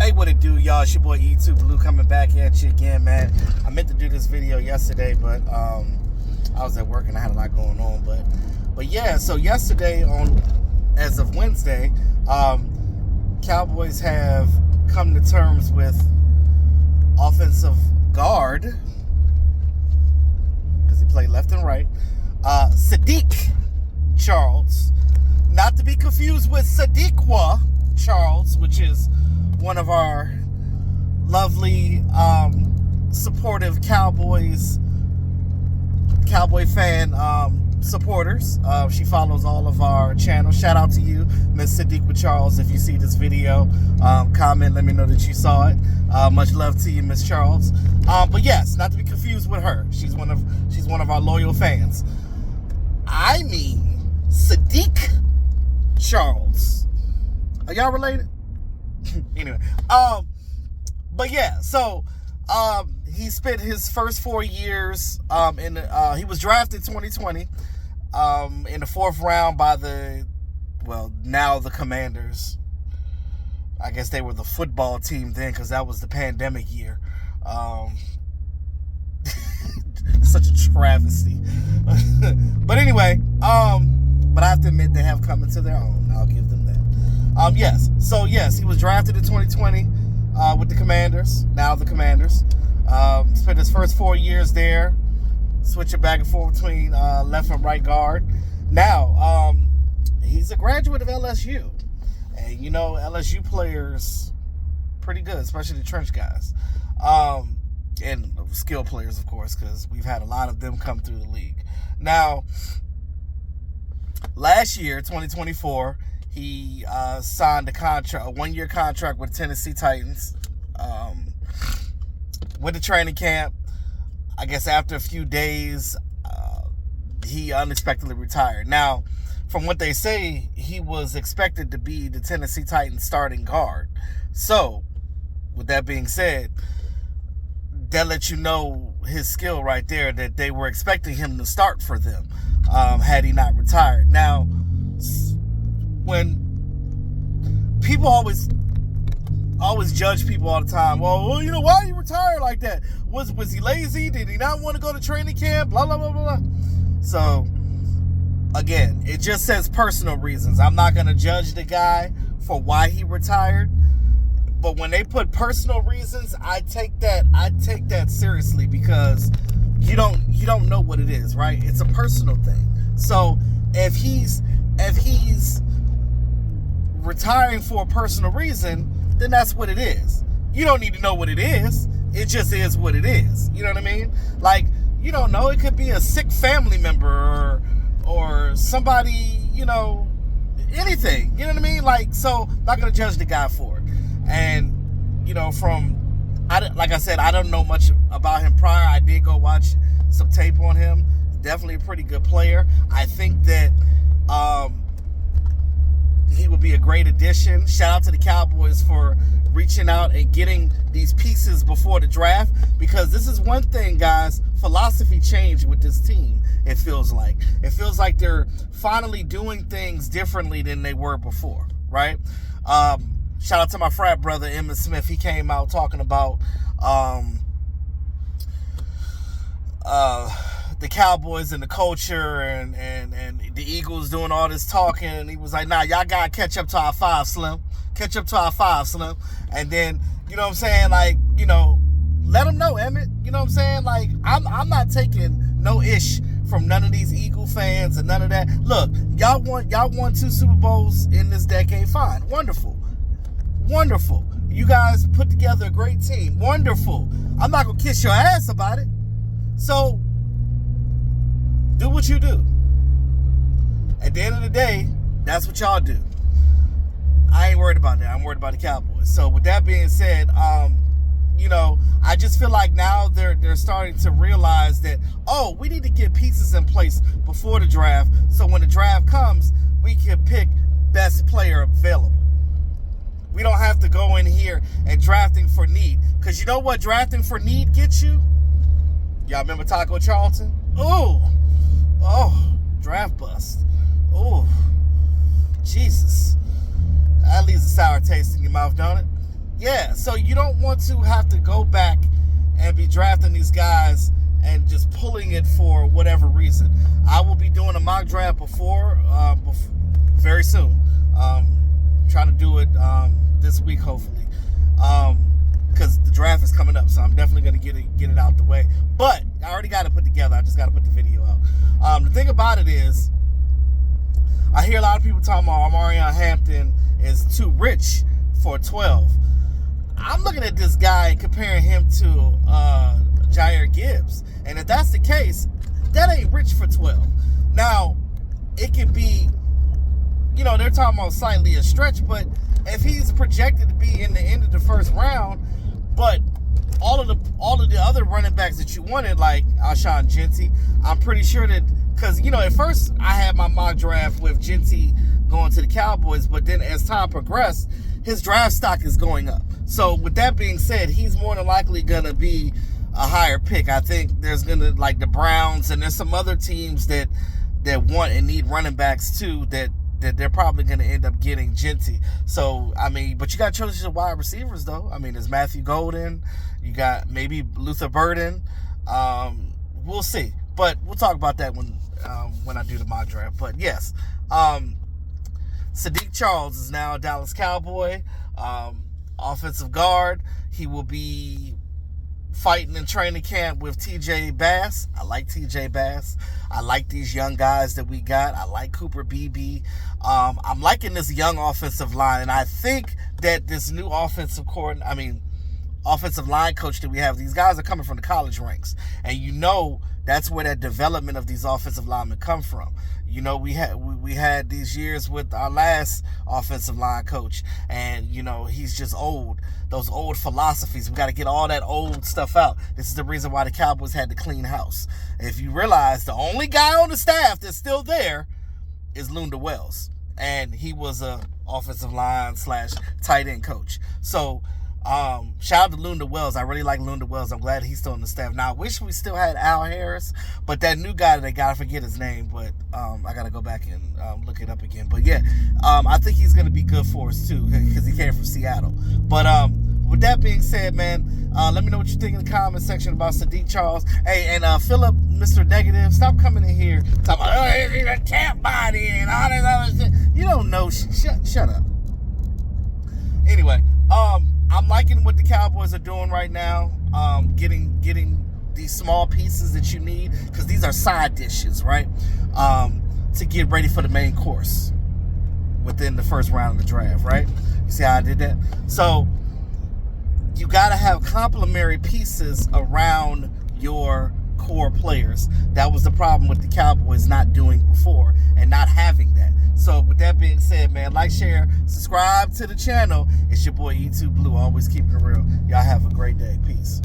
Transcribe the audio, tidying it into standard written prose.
Hey, what it do, y'all? It's your boy E2 Blue coming back at you again, man. I meant to do this video yesterday, but I was at work and I had a lot going on. But yeah, so yesterday, as of Wednesday, Cowboys have come to terms with offensive guard, because he played left and right, Saahdiq Charles, not to be confused with Saahdiq Charles, which is one of our lovely, supportive Cowboy fan supporters. She follows all of our channels. Shout out to you, Miss Saahdiq Charles. If you see this video, comment, let me know that you saw it. Much love to you, Miss Charles. But yes, not to be confused with her. She's one of our loyal fans. I mean, Saahdiq Charles. Are y'all related? Anyway, but yeah, so he spent his first 4 years he was drafted 2020 in the 4th round by now the Commanders. I guess they were the football team then, because that was the pandemic year. Such a travesty. But anyway, but I have to admit they have come into their own. I'll give them that. Yes. So yes, he was drafted in 2020 with the Commanders. Now the Commanders. Spent his first 4 years there, switching back and forth between left and right guard. Now he's a graduate of LSU, and you know LSU players pretty good, especially the trench guys, and skill players, of course, because we've had a lot of them come through the league. Now, last year, 2024. He signed a 1-year contract with the Tennessee Titans. Went to training camp. I guess after a few days, he unexpectedly retired. Now, from what they say, he was expected to be the Tennessee Titans starting guard. So, with that being said, that lets you know his skill right there, that they were expecting him to start for them had he not retired. Now, when people always judge people all the time, well, you know, why you retired like that? Was he lazy? Did he not want to go to training camp? Blah, blah, blah, blah. So, again, it just says personal reasons. I'm not going to judge the guy for why he retired. But when they put personal reasons, I take that seriously, because you don't know what it is, right? It's a personal thing. So if he's retiring for a personal reason, then that's what it is. You don't need to know what it is. It just is what it is. You know what I mean? Like, you don't know. It could be a sick family member or somebody, you know, anything. You know what I mean? Like, so I'm not going to judge the guy for it. And, you know, like I said, I don't know much about him prior. I did go watch some tape on him. Definitely a pretty good player. I think that he would be a great addition. Shout out to the Cowboys for reaching out and getting these pieces before the draft, because this is one thing, guys. Philosophy changed with this team, it feels like. It feels like they're finally doing things differently than they were before, right? Shout out to my frat brother, Emmitt Smith. He came out talking about the Cowboys and the culture and the Eagles doing all this talking. And he was like, nah, y'all got to catch up to our 5, Slim. Catch up to our 5, Slim. And then, you know what I'm saying, like, you know, let them know, Emmett. You know what I'm saying? Like, I'm not taking no ish from none of these Eagle fans and none of that. Look, y'all won 2 Super Bowls in this decade. Fine. Wonderful. Wonderful. You guys put together a great team. Wonderful. I'm not going to kiss your ass about it. So, do what you do. At the end of the day, that's what y'all do. I ain't worried about that. I'm worried about the Cowboys. So, with that being said, you know, I just feel like now they're starting to realize that, oh, we need to get pieces in place before the draft, so when the draft comes, we can pick best player available. We don't have to go in here and drafting for need. Because you know what drafting for need gets you? Y'all remember Taco Charlton? Oh, draft bust. Oh, Jesus. That leaves a sour taste in your mouth, don't it? Yeah, so you don't want to have to go back and be drafting these guys and just pulling it for whatever reason. I will be doing a mock draft before very soon. Trying to do it this week, hopefully, because the draft is coming up. So I'm definitely going to get it out the way. But I already got it put together. I just got to put the video out. The thing about it is, I hear a lot of people talking about Omarion Hampton is too rich for 12. I'm looking at this guy and comparing him to Jair Gibbs. And if that's the case, that ain't rich for 12. Now, it could be, they're talking about slightly a stretch, but if he's projected to be in the end of the first round, but all of the other running backs that you wanted, like Alshon Jeudy, I'm pretty sure that, because, at first I had my mock draft with Jeudy going to the Cowboys, but then as time progressed, his draft stock is going up. So with that being said, he's more than likely going to be a higher pick. I think there's going to, like the Browns, and there's some other teams that want and need running backs too, that they're probably going to end up getting Jeudy. So, but you got to choose your wide receivers, though. There's Matthew Golden. You got maybe Luther Burden. We'll see. But we'll talk about that when I do the mock draft. But, yes, Saahdiq Charles is now a Dallas Cowboy, offensive guard. He will be fighting in training camp with TJ Bass. I like TJ Bass. I like these young guys that we got. I like Cooper Beebe. I'm liking this young offensive line, and I think that this new offensive line coach that we have, these guys are coming from the college ranks, and that's where that development of these offensive linemen come from. We had these years with our last offensive line coach, and he's just old. Those old philosophies, we got to get all that old stuff out. This is the reason why the Cowboys had to clean house. If you realize, the only guy on the staff that's still there is Lunda Wells, and he was a offensive line / tight end coach. So shout out to Lunda Wells. I really like Lunda Wells. I'm glad he's still on the staff. Now, I wish we still had Al Harris, but that new guy that they got, I forget his name, but I got to go back and look it up again. But yeah, I think he's going to be good for us too, because he came from Seattle. But with that being said, man, let me know what you think in the comment section about Saahdiq Charles. Hey, and Philip, Mr. Negative, stop coming in here talking about, he's a camp body and all this other shit. You don't know. Shut up. Anyway, I'm liking what the Cowboys are doing right now. Getting these small pieces that you need, because these are side dishes, right? To get ready for the main course within the first round of the draft, right? You see how I did that? So you got to have complementary pieces around your core players. That was the problem with the Cowboys not doing before and not having that. So with that being said, man, like, share, subscribe to the channel. It's your boy E2 Blue, always keeping it real. Y'all have a great day. Peace.